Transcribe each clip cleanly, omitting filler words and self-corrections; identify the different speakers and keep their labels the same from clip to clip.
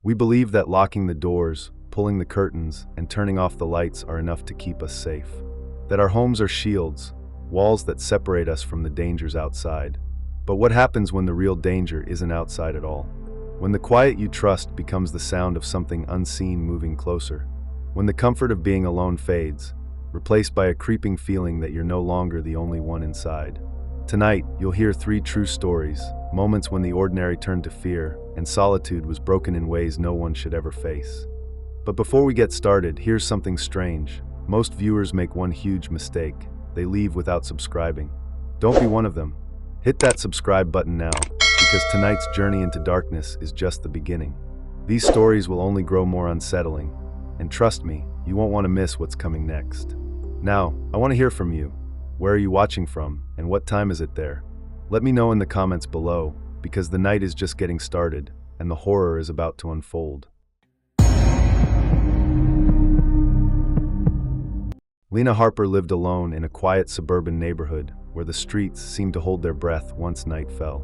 Speaker 1: We believe that locking the doors, pulling the curtains, and turning off the lights are enough to keep us safe. That our homes are shields, walls that separate us from the dangers outside. But what happens when the real danger isn't outside at all? When the quiet you trust becomes the sound of something unseen moving closer. When the comfort of being alone fades, replaced by a creeping feeling that you're no longer the only one inside. Tonight, you'll hear 3 true stories, moments when the ordinary turned to fear, and solitude was broken in ways no one should ever face. But before we get started, here's something strange. Most viewers make one huge mistake. They leave without subscribing. Don't be one of them. Hit that subscribe button now, because tonight's journey into darkness is just the beginning. These stories will only grow more unsettling, and trust me, you won't want to miss what's coming next. Now, I want to hear from you. Where are you watching from, and what time is it there? Let me know in the comments below, because the night is just getting started, and the horror is about to unfold. Lena Harper lived alone in a quiet suburban neighborhood where the streets seemed to hold their breath once night fell.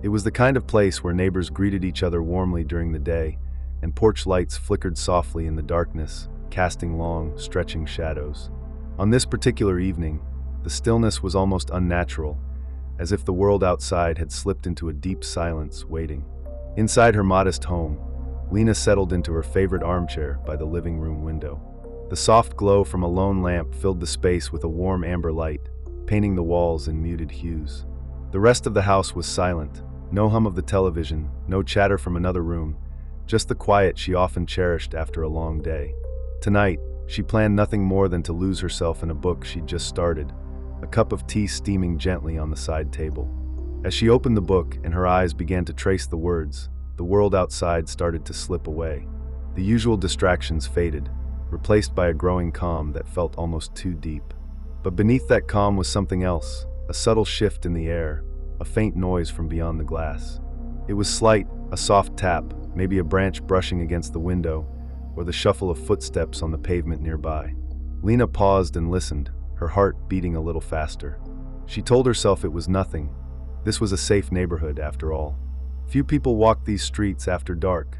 Speaker 1: It was the kind of place where neighbors greeted each other warmly during the day, and porch lights flickered softly in the darkness, casting long, stretching shadows. On this particular evening, the stillness was almost unnatural, as if the world outside had slipped into a deep silence, waiting. Inside her modest home, Lena settled into her favorite armchair by the living room window. The soft glow from a lone lamp filled the space with a warm amber light, painting the walls in muted hues. The rest of the house was silent. No hum of the television, no chatter from another room, just the quiet she often cherished after a long day. Tonight, she planned nothing more than to lose herself in a book she'd just started, a cup of tea steaming gently on the side table. As she opened the book and her eyes began to trace the words, the world outside started to slip away. The usual distractions faded, replaced by a growing calm that felt almost too deep. But beneath that calm was something else, a subtle shift in the air, a faint noise from beyond the glass. It was slight, a soft tap, maybe a branch brushing against the window, or the shuffle of footsteps on the pavement nearby. Lena paused and listened, her heart beating a little faster. She told herself it was nothing. This was a safe neighborhood, after all. Few people walked these streets after dark.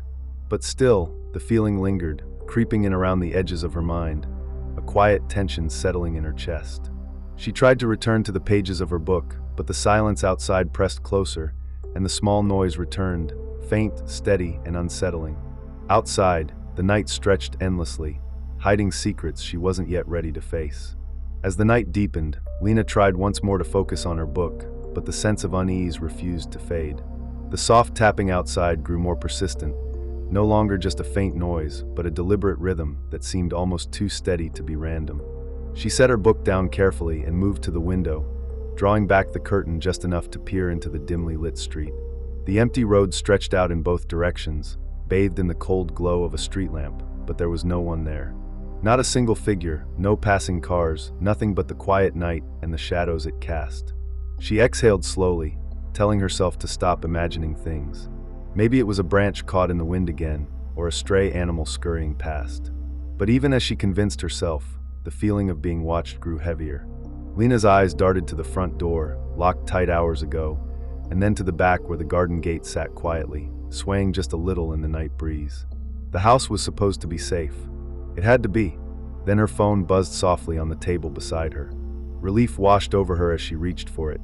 Speaker 1: But still, the feeling lingered, creeping in around the edges of her mind, a quiet tension settling in her chest. She tried to return to the pages of her book, but the silence outside pressed closer, and the small noise returned, faint, steady, and unsettling. Outside, the night stretched endlessly, hiding secrets she wasn't yet ready to face. As the night deepened, Lena tried once more to focus on her book, but the sense of unease refused to fade. The soft tapping outside grew more persistent, no longer just a faint noise, but a deliberate rhythm that seemed almost too steady to be random. She set her book down carefully and moved to the window, drawing back the curtain just enough to peer into the dimly lit street. The empty road stretched out in both directions, bathed in the cold glow of a street lamp, but there was no one there. Not a single figure, no passing cars, nothing but the quiet night and the shadows it cast. She exhaled slowly, telling herself to stop imagining things. Maybe it was a branch caught in the wind again, or a stray animal scurrying past. But even as she convinced herself, the feeling of being watched grew heavier. Lena's eyes darted to the front door, locked tight hours ago, and then to the back where the garden gate sat quietly, swaying just a little in the night breeze. The house was supposed to be safe. It had to be. Then her phone buzzed softly on the table beside her. Relief washed over her as she reached for it,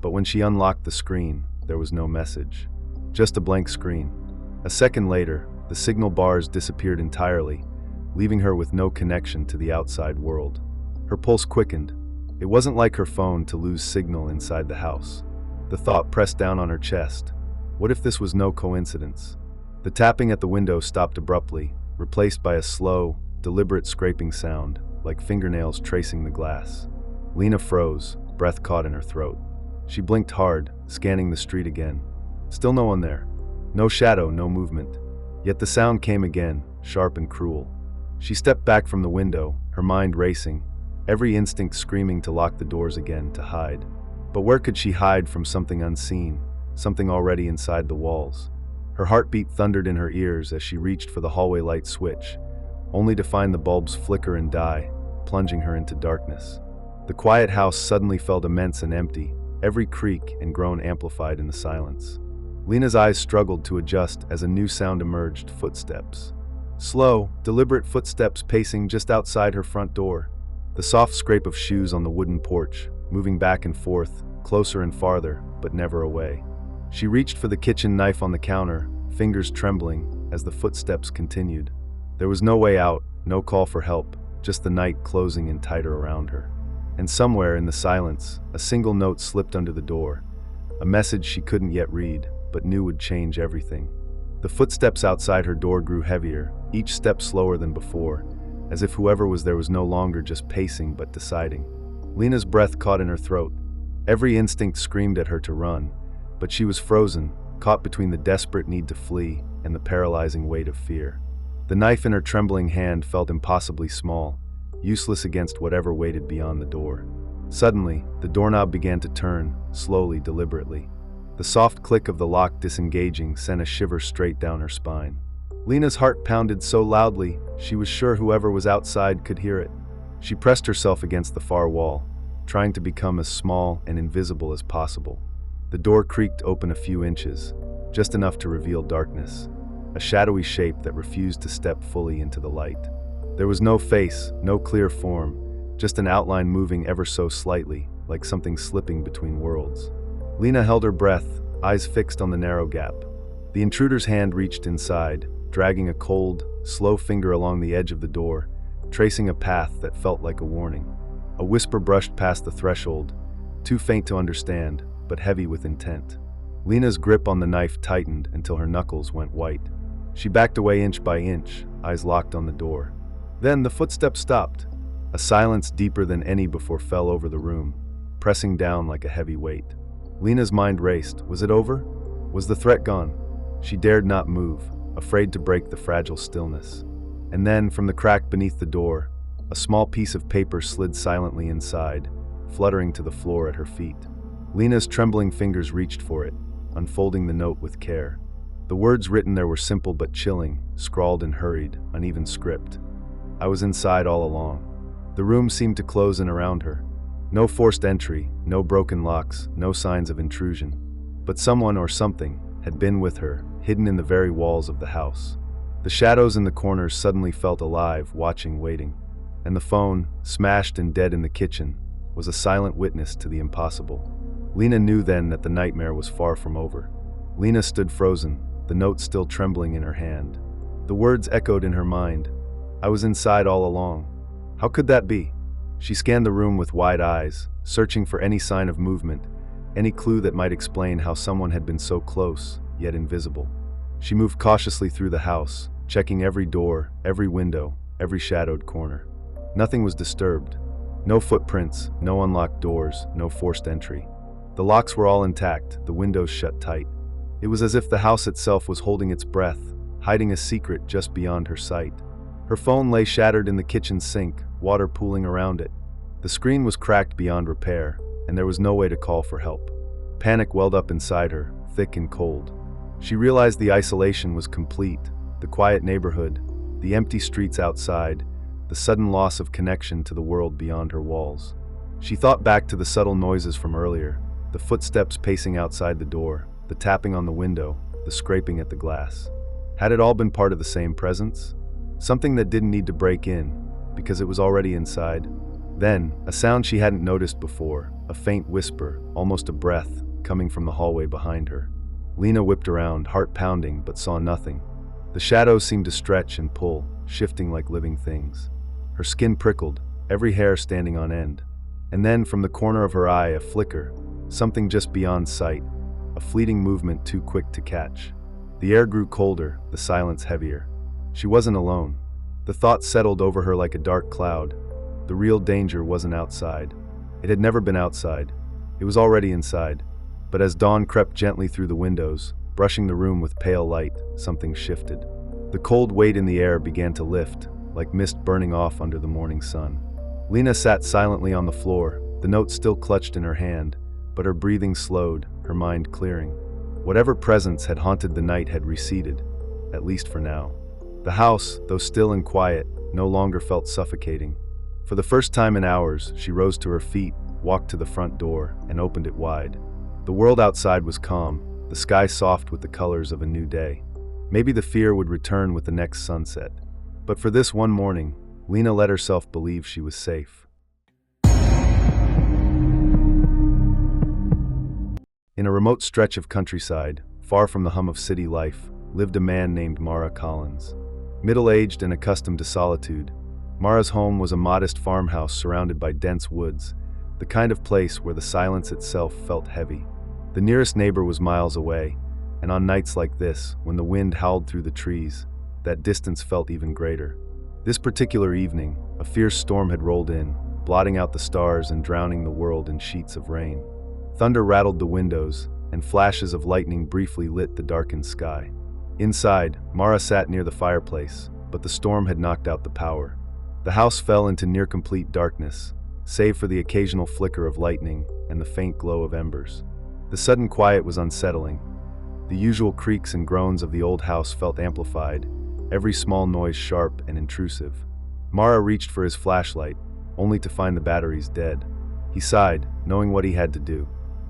Speaker 1: but when she unlocked the screen, there was no message. Just a blank screen. A second later, the signal bars disappeared entirely, leaving her with no connection to the outside world. Her pulse quickened. It wasn't like her phone to lose signal inside the house. The thought pressed down on her chest. What if this was no coincidence? The tapping at the window stopped abruptly, replaced by a slow, deliberate scraping sound, like fingernails tracing the glass. Lena froze, breath caught in her throat. She blinked hard, scanning the street again. Still no one there. No shadow, no movement. Yet the sound came again, sharp and cruel. She stepped back from the window, her mind racing, every instinct screaming to lock the doors again, to hide. But where could she hide from something unseen, something already inside the walls? Her heartbeat thundered in her ears as she reached for the hallway light switch, only to find the bulbs flicker and die, plunging her into darkness. The quiet house suddenly felt immense and empty, every creak and groan amplified in the silence. Lena's eyes struggled to adjust as a new sound emerged: footsteps. Slow, deliberate footsteps pacing just outside her front door. The soft scrape of shoes on the wooden porch, moving back and forth, closer and farther, but never away. She reached for the kitchen knife on the counter, fingers trembling as the footsteps continued. There was no way out, no call for help, just the night closing in tighter around her. And somewhere in the silence, a single note slipped under the door, a message she couldn't yet read, but knew would change everything. The footsteps outside her door grew heavier, each step slower than before, as if whoever was there was no longer just pacing but deciding. Lena's breath caught in her throat. Every instinct screamed at her to run, but she was frozen, caught between the desperate need to flee and the paralyzing weight of fear. The knife in her trembling hand felt impossibly small, useless against whatever waited beyond the door. Suddenly, the doorknob began to turn, slowly, deliberately. The soft click of the lock disengaging sent a shiver straight down her spine. Lena's heart pounded so loudly, she was sure whoever was outside could hear it. She pressed herself against the far wall, trying to become as small and invisible as possible. The door creaked open a few inches, just enough to reveal darkness, a shadowy shape that refused to step fully into the light. There was no face, no clear form, just an outline moving ever so slightly, like something slipping between worlds. Lena held her breath, eyes fixed on the narrow gap. The intruder's hand reached inside, dragging a cold, slow finger along the edge of the door, tracing a path that felt like a warning. A whisper brushed past the threshold, too faint to understand, but heavy with intent. Lena's grip on the knife tightened until her knuckles went white. She backed away inch by inch, eyes locked on the door. Then the footsteps stopped. A silence deeper than any before fell over the room, pressing down like a heavy weight. Lena's mind raced. Was it over? Was the threat gone? She dared not move, afraid to break the fragile stillness. And then, from the crack beneath the door, a small piece of paper slid silently inside, fluttering to the floor at her feet. Lena's trembling fingers reached for it, unfolding the note with care. The words written there were simple but chilling, scrawled in hurried, uneven script. I was inside all along. The room seemed to close in around her. No forced entry, no broken locks, no signs of intrusion. But someone or something had been with her, hidden in the very walls of the house. The shadows in the corners suddenly felt alive, watching, waiting. And the phone, smashed and dead in the kitchen, was a silent witness to the impossible. Lena knew then that the nightmare was far from over. Lena stood frozen, the note still trembling in her hand. The words echoed in her mind. I was inside all along. How could that be? She scanned the room with wide eyes, searching for any sign of movement, any clue that might explain how someone had been so close, yet invisible. She moved cautiously through the house, checking every door, every window, every shadowed corner. Nothing was disturbed. No footprints, no unlocked doors, no forced entry. The locks were all intact, the windows shut tight. It was as if the house itself was holding its breath, hiding a secret just beyond her sight. Her phone lay shattered in the kitchen sink, water pooling around it. The screen was cracked beyond repair, and there was no way to call for help. Panic welled up inside her, thick and cold. She realized the isolation was complete, the quiet neighborhood, the empty streets outside, the sudden loss of connection to the world beyond her walls. She thought back to the subtle noises from earlier, the footsteps pacing outside the door, the tapping on the window, the scraping at the glass. Had it all been part of the same presence? Something that didn't need to break in, because it was already inside. Then, a sound she hadn't noticed before, a faint whisper, almost a breath, coming from the hallway behind her. Lena whipped around, heart pounding, but saw nothing. The shadows seemed to stretch and pull, shifting like living things. Her skin prickled, every hair standing on end. And then, from the corner of her eye, a flicker, something just beyond sight, a fleeting movement too quick to catch. The air grew colder, the silence heavier. She wasn't alone. The thought settled over her like a dark cloud. The real danger wasn't outside. It had never been outside. It was already inside. But as dawn crept gently through the windows, brushing the room with pale light, something shifted. The cold weight in the air began to lift, like mist burning off under the morning sun. Lena sat silently on the floor, the note still clutched in her hand, but her breathing slowed, her mind clearing. Whatever presence had haunted the night had receded, at least for now. The house, though still and quiet, no longer felt suffocating. For the first time in hours, she rose to her feet, walked to the front door, and opened it wide. The world outside was calm, the sky soft with the colors of a new day. Maybe the fear would return with the next sunset. But for this one morning, Lena let herself believe she was safe. In a remote stretch of countryside, far from the hum of city life, lived a man named Mara Collins. Middle-aged and accustomed to solitude, Mara's home was a modest farmhouse surrounded by dense woods, the kind of place where the silence itself felt heavy. The nearest neighbor was miles away, and on nights like this, when the wind howled through the trees, that distance felt even greater. This particular evening, a fierce storm had rolled in, blotting out the stars and drowning the world in sheets of rain. Thunder rattled the windows, and flashes of lightning briefly lit the darkened sky. Inside, Mara sat near the fireplace, but the storm had knocked out the power. The house fell into near-complete darkness, save for the occasional flicker of lightning and the faint glow of embers. The sudden quiet was unsettling. The usual creaks and groans of the old house felt amplified, every small noise sharp and intrusive. Mara reached for his flashlight, only to find the batteries dead. He sighed, knowing what he had to do.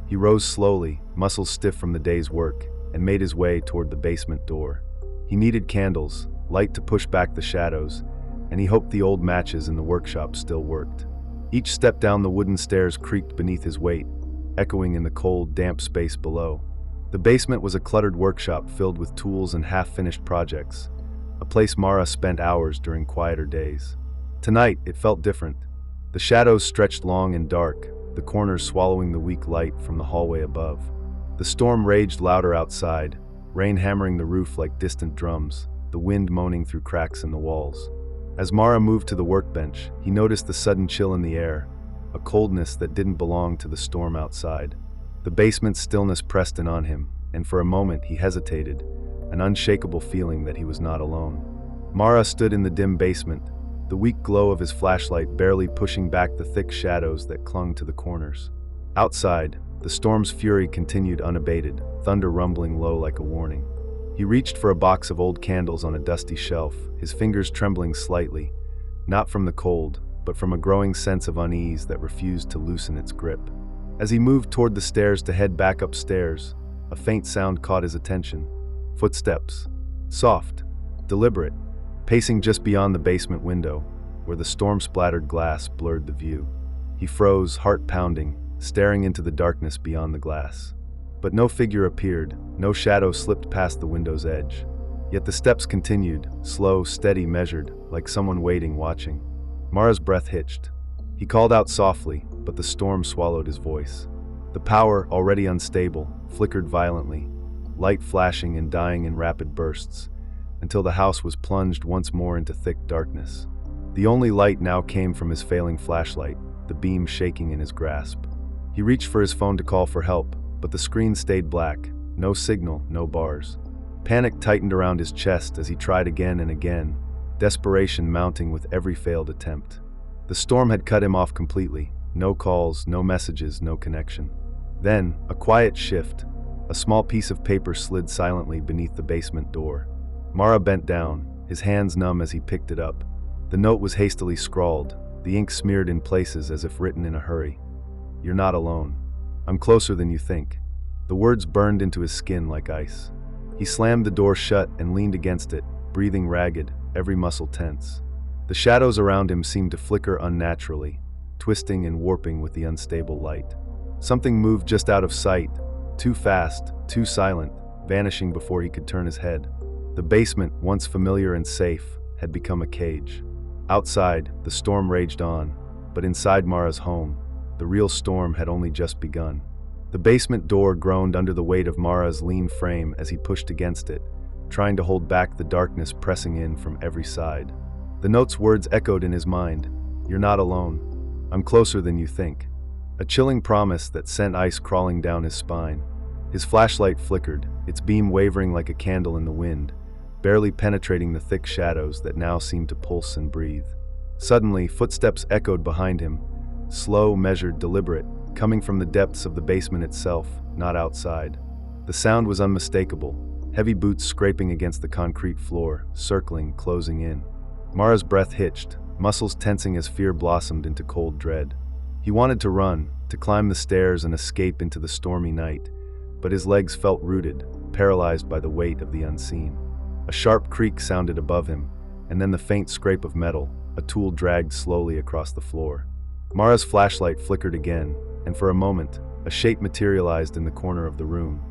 Speaker 1: He rose slowly, muscles stiff from the day's work, and made his way toward the basement door. He needed candles, light to push back the shadows, and he hoped the old matches in the workshop still worked. Each step down the wooden stairs creaked beneath his weight, echoing in the cold, damp space below. The basement was a cluttered workshop filled with tools and half-finished projects, a place Mara spent hours during quieter days. Tonight, it felt different. The shadows stretched long and dark, the corners swallowing the weak light from the hallway above. The storm raged louder outside, rain hammering the roof like distant drums, the wind moaning through cracks in the walls. As Mara moved to the workbench, he noticed the sudden chill in the air, a coldness that didn't belong to the storm outside. The basement's stillness pressed in on him, and for a moment he hesitated, an unshakable feeling that he was not alone. Mara stood in the dim basement, the weak glow of his flashlight barely pushing back the thick shadows that clung to the corners. Outside, the storm's fury continued unabated, thunder rumbling low like a warning. He reached for a box of old candles on a dusty shelf, his fingers trembling slightly, not from the cold, but from a growing sense of unease that refused to loosen its grip. As he moved toward the stairs to head back upstairs, a faint sound caught his attention. Footsteps. Soft, deliberate, pacing just beyond the basement window, where the storm-splattered glass blurred the view. He froze, heart pounding, staring into the darkness beyond the glass. But no figure appeared, no shadow slipped past the window's edge. Yet the steps continued, slow, steady, measured, like someone waiting, watching. Mara's breath hitched. He called out softly, but the storm swallowed his voice. The power, already unstable, flickered violently, light flashing and dying in rapid bursts, until the house was plunged once more into thick darkness. The only light now came from his failing flashlight, the beam shaking in his grasp. He reached for his phone to call for help, but the screen stayed black, no signal, no bars. Panic tightened around his chest as he tried again and again, desperation mounting with every failed attempt. The storm had cut him off completely, no calls, no messages, no connection. Then, a quiet shift. A small piece of paper slid silently beneath the basement door. Mara bent down, his hands numb as he picked it up. The note was hastily scrawled, the ink smeared in places as if written in a hurry. "You're not alone. I'm closer than you think." The words burned into his skin like ice. He slammed the door shut and leaned against it, breathing ragged, every muscle tense. The shadows around him seemed to flicker unnaturally, twisting and warping with the unstable light. Something moved just out of sight, too fast, too silent, vanishing before he could turn his head. The basement, once familiar and safe, had become a cage. Outside, the storm raged on, but inside Mara's home, the real storm had only just begun. The basement door groaned under the weight of Mara's lean frame as he pushed against it, trying to hold back the darkness pressing in from every side. The note's words echoed in his mind. "You're not alone. I'm closer than you think." A chilling promise that sent ice crawling down his spine. His flashlight flickered, its beam wavering like a candle in the wind, barely penetrating the thick shadows that now seemed to pulse and breathe. Suddenly, footsteps echoed behind him, slow, measured, deliberate, coming from the depths of the basement itself, not outside. The sound was unmistakable, heavy boots scraping against the concrete floor, circling, closing in. Mara's breath hitched, muscles tensing as fear blossomed into cold dread. He wanted to run, to climb the stairs and escape into the stormy night, but his legs felt rooted, paralyzed by the weight of the unseen. A sharp creak sounded above him, and then the faint scrape of metal, a tool dragged slowly across the floor. Mara's flashlight flickered again, and for a moment, a shape materialized in the corner of the room.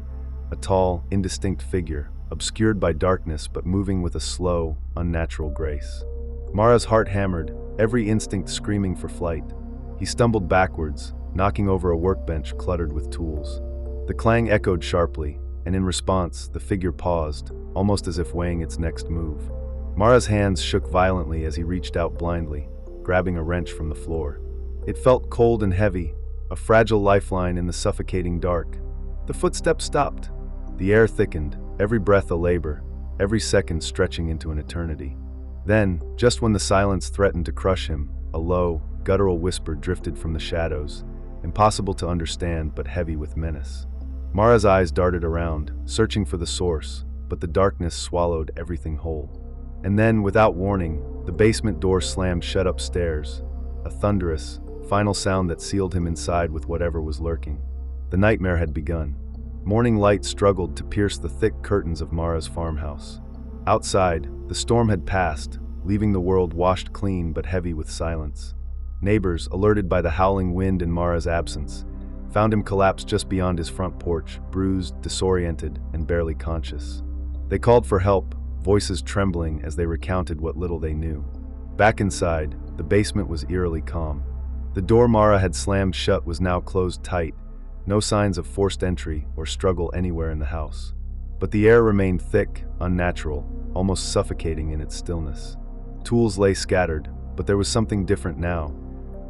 Speaker 1: A tall, indistinct figure, obscured by darkness but moving with a slow, unnatural grace. Mara's heart hammered, every instinct screaming for flight. He stumbled backwards, knocking over a workbench cluttered with tools. The clang echoed sharply, and in response, the figure paused, almost as if weighing its next move. Mara's hands shook violently as he reached out blindly, grabbing a wrench from the floor. It felt cold and heavy, a fragile lifeline in the suffocating dark. The footsteps stopped. The air thickened, every breath a labor, every second stretching into an eternity. Then, just when the silence threatened to crush him, a low, guttural whisper drifted from the shadows, impossible to understand but heavy with menace. Mara's eyes darted around, searching for the source, but the darkness swallowed everything whole. And then, without warning, the basement door slammed shut upstairs, a thunderous, final sound that sealed him inside with whatever was lurking. The nightmare had begun. Morning light struggled to pierce the thick curtains of Mara's farmhouse. Outside, the storm had passed, leaving the world washed clean but heavy with silence. Neighbors, alerted by the howling wind and Mara's absence, found him collapsed just beyond his front porch, bruised, disoriented, and barely conscious. They called for help, voices trembling as they recounted what little they knew. Back inside, the basement was eerily calm. The door Mara had slammed shut was now closed tight, no signs of forced entry or struggle anywhere in the house. But the air remained thick, unnatural, almost suffocating in its stillness. Tools lay scattered, but there was something different now.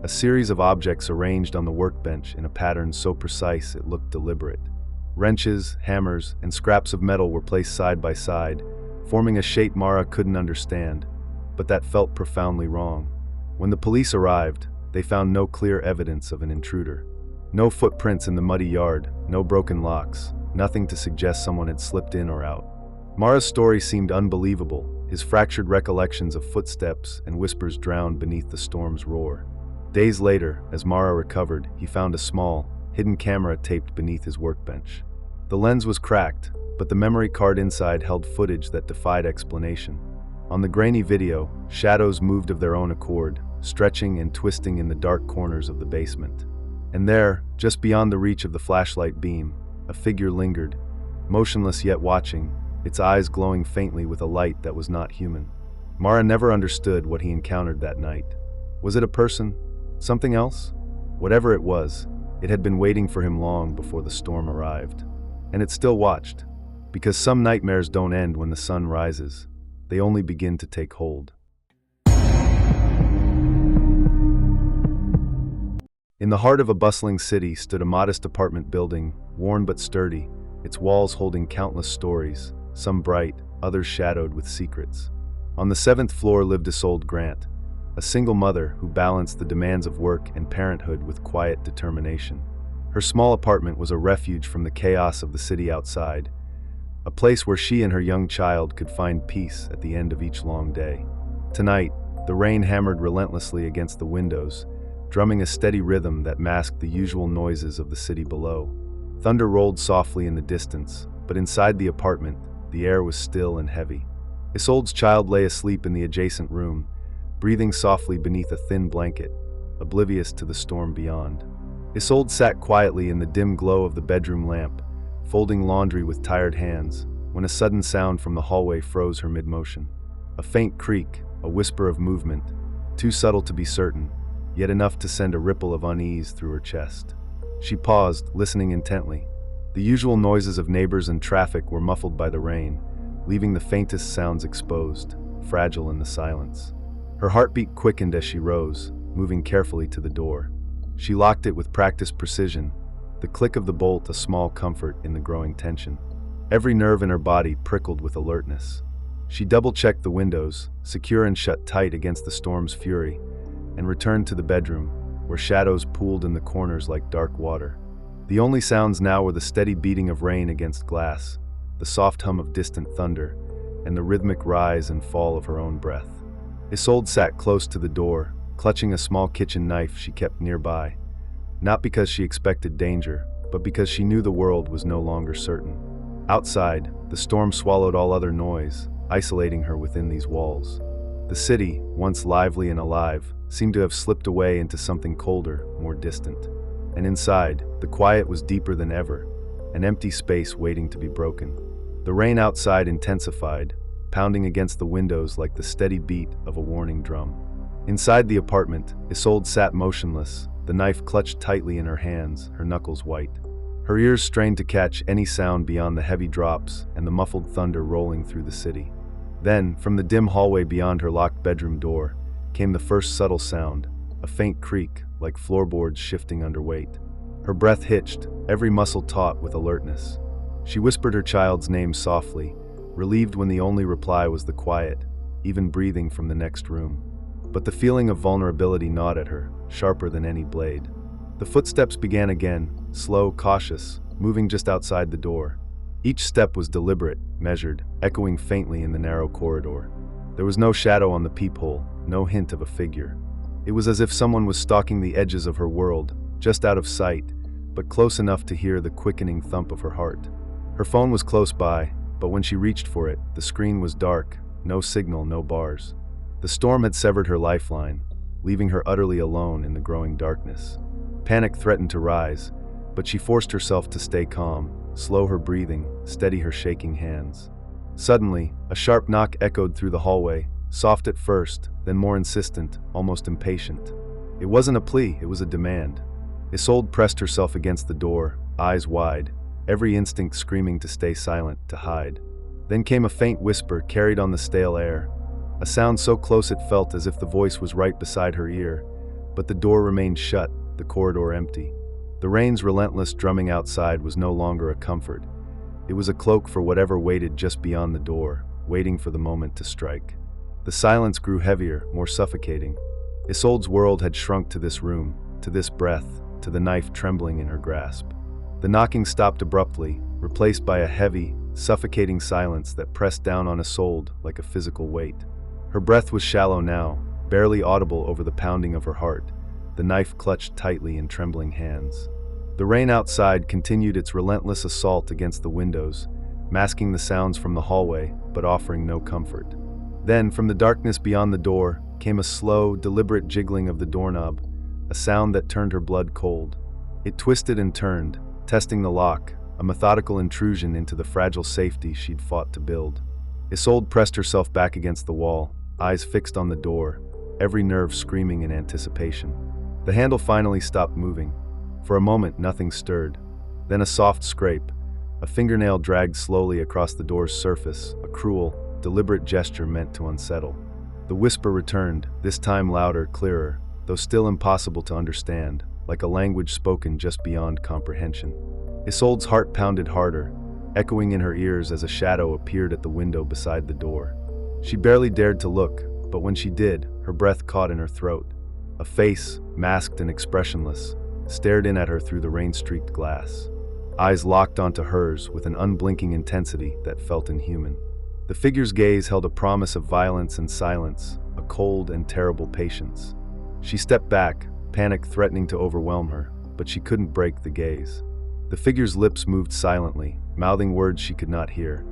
Speaker 1: A series of objects arranged on the workbench in a pattern so precise it looked deliberate. Wrenches, hammers, and scraps of metal were placed side by side, forming a shape Mara couldn't understand, but that felt profoundly wrong. When the police arrived, they found no clear evidence of an intruder. No footprints in the muddy yard, no broken locks, nothing to suggest someone had slipped in or out. Mara's story seemed unbelievable, his fractured recollections of footsteps and whispers drowned beneath the storm's roar. Days later, as Mara recovered, he found a small, hidden camera taped beneath his workbench. The lens was cracked, but the memory card inside held footage that defied explanation. On the grainy video, shadows moved of their own accord, stretching and twisting in the dark corners of the basement. And there, just beyond the reach of the flashlight beam, a figure lingered, motionless yet watching, its eyes glowing faintly with a light that was not human. Mara never understood what he encountered that night. Was it a person? Something else? Whatever it was, it had been waiting for him long before the storm arrived. And it still watched, because some nightmares don't end when the sun rises. They only begin to take hold. In the heart of a bustling city stood a modest apartment building, worn but sturdy, its walls holding countless stories, some bright, others shadowed with secrets. On the 7th floor lived Isolde Grant, a single mother who balanced the demands of work and parenthood with quiet determination. Her small apartment was a refuge from the chaos of the city outside, a place where she and her young child could find peace at the end of each long day. Tonight, the rain hammered relentlessly against the windows, drumming a steady rhythm that masked the usual noises of the city below. Thunder rolled softly in the distance, but inside the apartment, the air was still and heavy. Isolde's child lay asleep in the adjacent room, breathing softly beneath a thin blanket, oblivious to the storm beyond. Isolde sat quietly in the dim glow of the bedroom lamp, folding laundry with tired hands, when a sudden sound from the hallway froze her mid-motion. A faint creak, a whisper of movement, too subtle to be certain, yet enough to send a ripple of unease through her chest. She paused, listening intently. The usual noises of neighbors and traffic were muffled by the rain, leaving the faintest sounds exposed, fragile in the silence. Her heartbeat quickened as she rose, moving carefully to the door. She locked it with practiced precision, the click of the bolt a small comfort in the growing tension. Every nerve in her body prickled with alertness. She double-checked the windows, secure and shut tight against the storm's fury, and returned to the bedroom, where shadows pooled in the corners like dark water. The only sounds now were the steady beating of rain against glass, the soft hum of distant thunder, and the rhythmic rise and fall of her own breath. Isolde sat close to the door, clutching a small kitchen knife she kept nearby, not because she expected danger, but because she knew the world was no longer certain. Outside, the storm swallowed all other noise, isolating her within these walls. The city, once lively and alive, seemed to have slipped away into something colder, more distant. And inside, the quiet was deeper than ever, an empty space waiting to be broken. The rain outside intensified, pounding against the windows like the steady beat of a warning drum. Inside the apartment, Isolde sat motionless, the knife clutched tightly in her hands, her knuckles white. Her ears strained to catch any sound beyond the heavy drops and the muffled thunder rolling through the city. Then, from the dim hallway beyond her locked bedroom door, came the first subtle sound, a faint creak, like floorboards shifting under weight. Her breath hitched, every muscle taut with alertness. She whispered her child's name softly, relieved when the only reply was the quiet, even breathing from the next room. But the feeling of vulnerability gnawed at her, sharper than any blade. The footsteps began again, slow, cautious, moving just outside the door. Each step was deliberate, measured, echoing faintly in the narrow corridor. There was no shadow on the peephole, no hint of a figure. It was as if someone was stalking the edges of her world, just out of sight, but close enough to hear the quickening thump of her heart. Her phone was close by, but when she reached for it, the screen was dark, no signal, no bars. The storm had severed her lifeline, leaving her utterly alone in the growing darkness. Panic threatened to rise, but she forced herself to stay calm, slow her breathing, steady her shaking hands. Suddenly, a sharp knock echoed through the hallway, soft at first, then more insistent, almost impatient. It wasn't a plea, it was a demand. Isolde pressed herself against the door, eyes wide, every instinct screaming to stay silent, to hide. Then came a faint whisper carried on the stale air, a sound so close it felt as if the voice was right beside her ear, but the door remained shut, the corridor empty. The rain's relentless drumming outside was no longer a comfort. It was a cloak for whatever waited just beyond the door, waiting for the moment to strike. The silence grew heavier, more suffocating. Isolde's world had shrunk to this room, to this breath, to the knife trembling in her grasp. The knocking stopped abruptly, replaced by a heavy, suffocating silence that pressed down on Isolde like a physical weight. Her breath was shallow now, barely audible over the pounding of her heart, the knife clutched tightly in trembling hands. The rain outside continued its relentless assault against the windows, masking the sounds from the hallway, but offering no comfort. Then, from the darkness beyond the door, came a slow, deliberate jiggling of the doorknob, a sound that turned her blood cold. It twisted and turned, testing the lock, a methodical intrusion into the fragile safety she'd fought to build. Isolde pressed herself back against the wall, eyes fixed on the door, every nerve screaming in anticipation. The handle finally stopped moving. For a moment, nothing stirred. Then a soft scrape, a fingernail dragged slowly across the door's surface, a cruel, deliberate gesture meant to unsettle. The whisper returned, this time louder, clearer, though still impossible to understand, like a language spoken just beyond comprehension. Isolde's heart pounded harder, echoing in her ears as a shadow appeared at the window beside the door. She barely dared to look, but when she did, her breath caught in her throat. A face, masked and expressionless, stared in at her through the rain-streaked glass. Eyes locked onto hers with an unblinking intensity that felt inhuman. The figure's gaze held a promise of violence and silence, a cold and terrible patience. She stepped back, panic threatening to overwhelm her, but she couldn't break the gaze. The figure's lips moved silently, mouthing words she could not hear,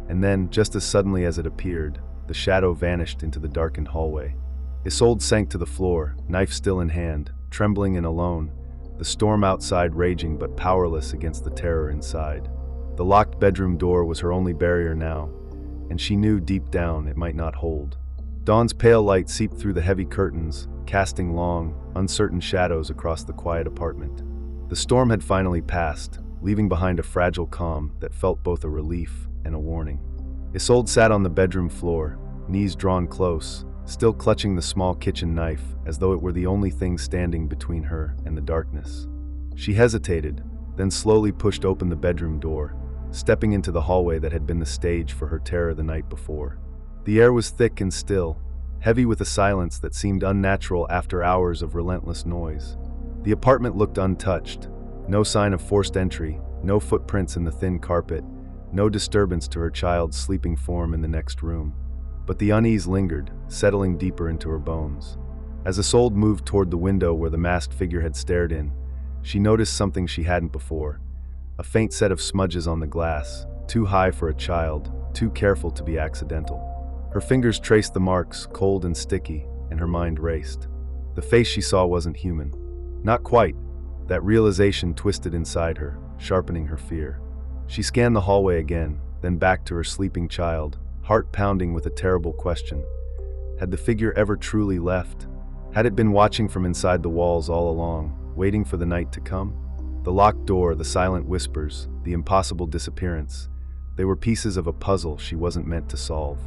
Speaker 1: and then, just as suddenly as it appeared, the shadow vanished into the darkened hallway. Isolde sank to the floor, knife still in hand, trembling and alone, the storm outside raging but powerless against the terror inside. The locked bedroom door was her only barrier now, and she knew deep down it might not hold. Dawn's pale light seeped through the heavy curtains, casting long, uncertain shadows across the quiet apartment. The storm had finally passed, leaving behind a fragile calm that felt both a relief and a warning. Isolde sat on the bedroom floor, knees drawn close, still clutching the small kitchen knife as though it were the only thing standing between her and the darkness. She hesitated, then slowly pushed open the bedroom door, stepping into the hallway that had been the stage for her terror the night before. The air was thick and still, heavy with a silence that seemed unnatural after hours of relentless noise. The apartment looked untouched, no sign of forced entry, no footprints in the thin carpet, no disturbance to her child's sleeping form in the next room. But the unease lingered, settling deeper into her bones. As Isolde moved toward the window where the masked figure had stared in, she noticed something she hadn't before. A faint set of smudges on the glass, too high for a child, too careful to be accidental. Her fingers traced the marks, cold and sticky, and her mind raced. The face she saw wasn't human. Not quite. That realization twisted inside her, sharpening her fear. She scanned the hallway again, then back to her sleeping child, heart pounding with a terrible question. Had the figure ever truly left? Had it been watching from inside the walls all along, waiting for the night to come? The locked door, the silent whispers, the impossible disappearance. They were pieces of a puzzle she wasn't meant to solve.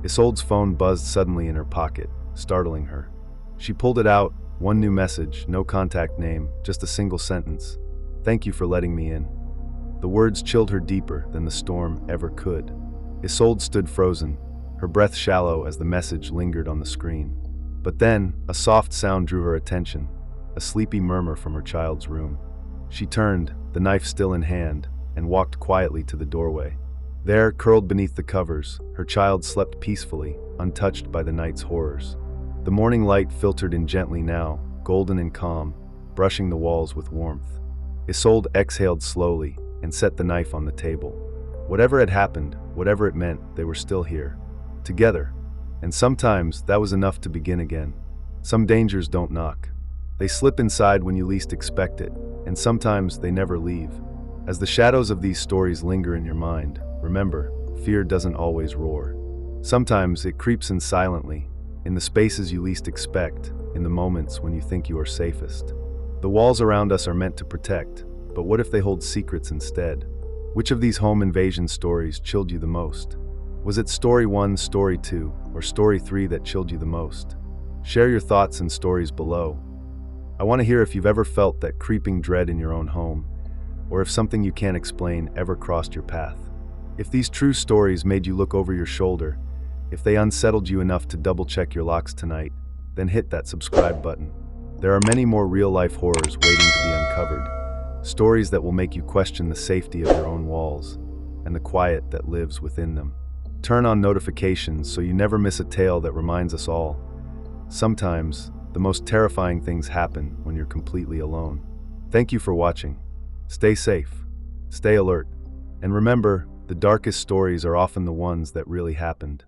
Speaker 1: Isolde's phone buzzed suddenly in her pocket, startling her. She pulled it out, one new message, no contact name, just a single sentence. "Thank you for letting me in." The words chilled her deeper than the storm ever could. Isolde stood frozen, her breath shallow as the message lingered on the screen. But then, a soft sound drew her attention, a sleepy murmur from her child's room. She turned, the knife still in hand, and walked quietly to the doorway. There, curled beneath the covers, her child slept peacefully, untouched by the night's horrors. The morning light filtered in gently now, golden and calm, brushing the walls with warmth. Isolde exhaled slowly and set the knife on the table. Whatever had happened, whatever it meant, they were still here, together. And sometimes that was enough to begin again. Some dangers don't knock. They slip inside when you least expect it, and sometimes they never leave. As the shadows of these stories linger in your mind, remember, fear doesn't always roar. Sometimes it creeps in silently, in the spaces you least expect, in the moments when you think you are safest. The walls around us are meant to protect, but what if they hold secrets instead? Which of these home invasion stories chilled you the most? Was it story 1, story 2, or story 3 that chilled you the most? Share your thoughts and stories below. I want to hear if you've ever felt that creeping dread in your own home, or if something you can't explain ever crossed your path. If these true stories made you look over your shoulder, if they unsettled you enough to double-check your locks tonight, then hit that subscribe button. There are many more real-life horrors waiting to be uncovered, stories that will make you question the safety of your own walls and the quiet that lives within them. Turn on notifications so you never miss a tale that reminds us all. Sometimes, the most terrifying things happen when you're completely alone. Thank you for watching. Stay safe, stay alert, and remember, the darkest stories are often the ones that really happened.